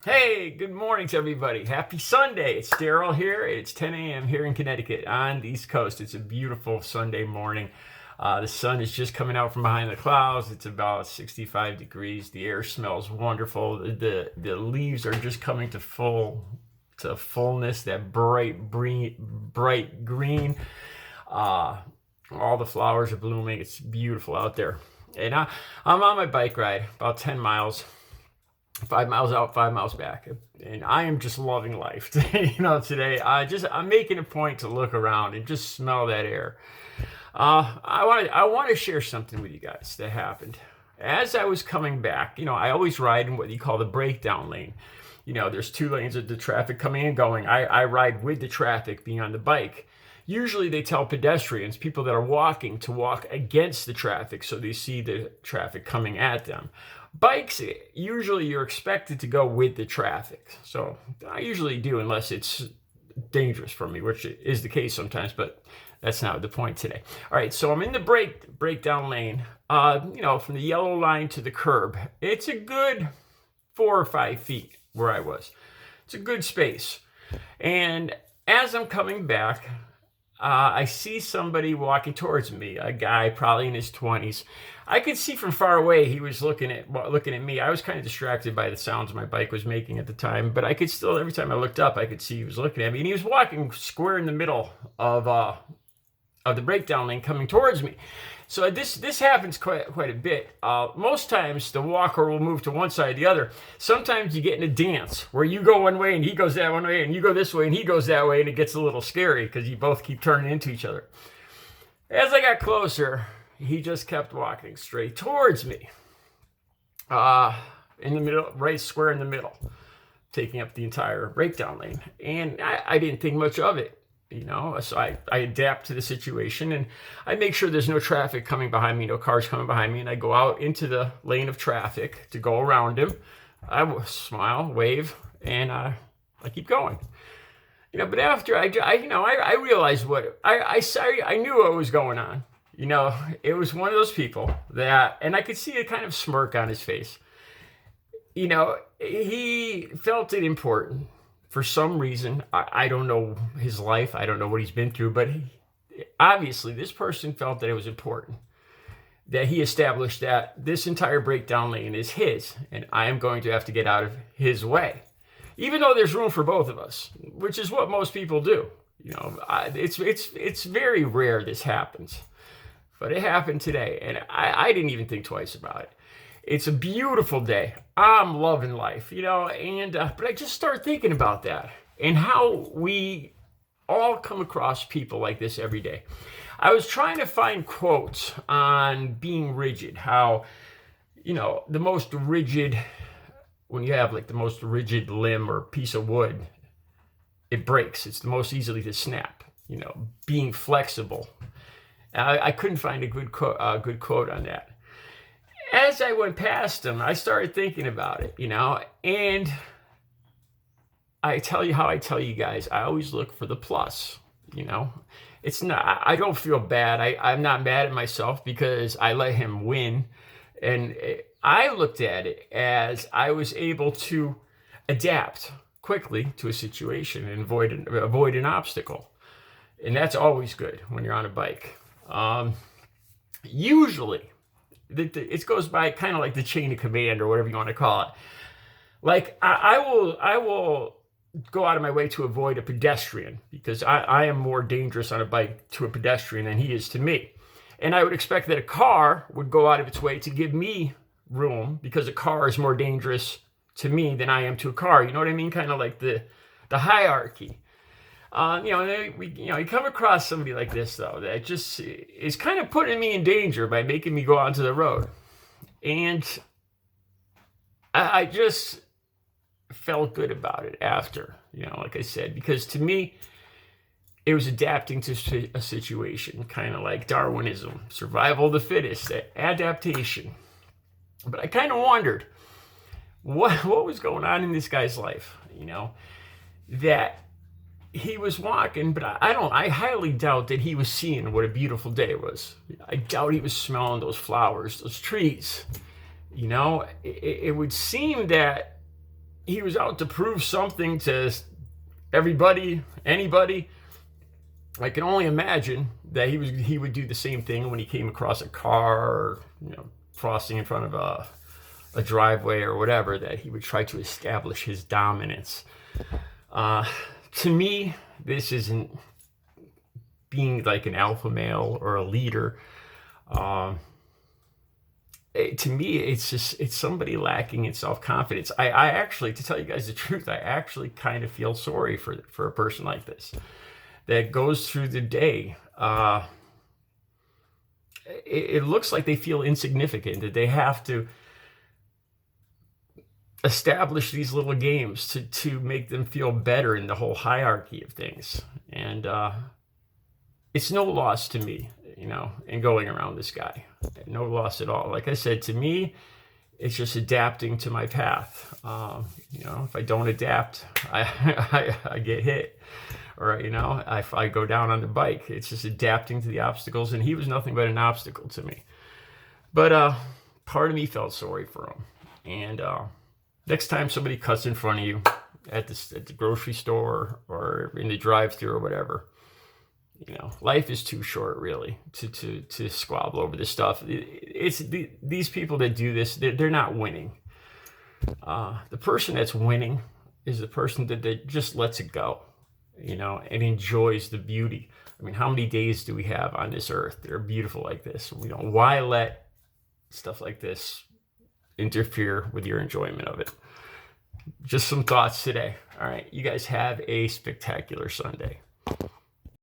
Hey, good morning to everybody. Happy Sunday. It's Daryl here. It's 10 a.m. here in Connecticut on the East Coast. It's a beautiful Sunday morning. The sun is just coming out from behind the clouds. It's about 65 degrees. The air smells wonderful. The leaves are just coming to fullness, that bright green. All the flowers are blooming. It's beautiful out there. And I'm on my bike ride, about 10 miles. 5 miles out, 5 miles back, and I am just loving life. Today I'm making a point to look around and just smell that air. I want to share something with you guys that happened as I was coming back. I always ride in what you call the breakdown lane. There's two lanes of the traffic coming and going. I ride with the traffic, being on the bike. Usually they tell pedestrians, people that are walking, to walk against the traffic so they see the traffic coming at them. Bikes, usually you're expected to go with the traffic. So I usually do, unless it's dangerous for me, which is the case sometimes, but that's not the point today. All right, so I'm in the breakdown lane, from the yellow line to the curb. It's a good 4 or 5 feet where I was. It's a good space. And as I'm coming back, I see somebody walking towards me, a guy probably in his 20s. I could see from far away he was looking at me. I was kind of distracted by the sounds my bike was making at the time, but I could still, every time I looked up, I could see he was looking at me, and he was walking square in the middle of the breakdown lane coming towards me. So this happens quite a bit. Most times the walker will move to one side or the other. Sometimes you get in a dance where you go one way and he goes that one way, and you go this way and he goes that way, and it gets a little scary because you both keep turning into each other. As I got closer, he just kept walking straight towards me. In the middle, right square in the middle, taking up the entire breakdown lane. And I didn't think much of it. So I adapt to the situation, and I make sure there's no traffic coming behind me, no cars coming behind me, and I go out into the lane of traffic to go around him. I smile, wave, and I keep going. But after I realized what I knew what was going on. It was one of those people that, and I could see a kind of smirk on his face. He felt it important. For some reason, I don't know his life, I don't know what he's been through, but obviously this person felt that it was important that he established that this entire breakdown lane is his, and I am going to have to get out of his way. Even though there's room for both of us, which is what most people do. It's very rare this happens, but it happened today, and I didn't even think twice about it. It's a beautiful day. I'm loving life, but I just start thinking about that and how we all come across people like this every day. I was trying to find quotes on being rigid, how, the most rigid, when you have like the most rigid limb or piece of wood, it breaks. It's the most easily to snap, being flexible. I couldn't find a good quote on that. As I went past him, I started thinking about it, and I tell you guys, I always look for the plus, It's not, I don't feel bad. I'm not mad at myself because I let him win. And I looked at it as I was able to adapt quickly to a situation and avoid an obstacle. And that's always good when you're on a bike. Usually, it goes by kind of like the chain of command or whatever you want to call it. Like I will go out of my way to avoid a pedestrian because I am more dangerous on a bike to a pedestrian than he is to me. And I would expect that a car would go out of its way to give me room because a car is more dangerous to me than I am to a car. You know what I mean? Kind of like the hierarchy. You come across somebody like this, though, that just is kind of putting me in danger by making me go onto the road. And I just felt good about it after, like I said, because to me, it was adapting to a situation, kind of like Darwinism, survival of the fittest, adaptation. But I kind of wondered what was going on in this guy's life, that he was walking, but I highly doubt that he was seeing what a beautiful day was. I doubt he was smelling those flowers, those trees. It would seem that he was out to prove something to everybody, anybody. I can only imagine that he would do the same thing when he came across a car, or, crossing in front of a driveway or whatever, that he would try to establish his dominance. To me, this isn't being like an alpha male or a leader. To me, it's somebody lacking in self-confidence. I actually, to tell you guys the truth, I actually kind of feel sorry for a person like this that goes through the day. It looks like they feel insignificant, that they have to establish these little games to make them feel better in the whole hierarchy of things. And it's no loss to me, in going around this guy. No loss at all. Like I said, to me, it's just adapting to my path. If I don't adapt, I get hit. Or, if I go down on the bike, it's just adapting to the obstacles. And he was nothing but an obstacle to me. But part of me felt sorry for him. And next time somebody cuts in front of you at the grocery store or in the drive-thru or whatever, life is too short, really, to squabble over this stuff. It's these people that do this, they're not winning. The person that's winning is the person that just lets it go, and enjoys the beauty. I mean, how many days do we have on this earth that are beautiful like this? Why let stuff like this interfere with your enjoyment of it? Just some thoughts today. All right, you guys have a spectacular Sunday.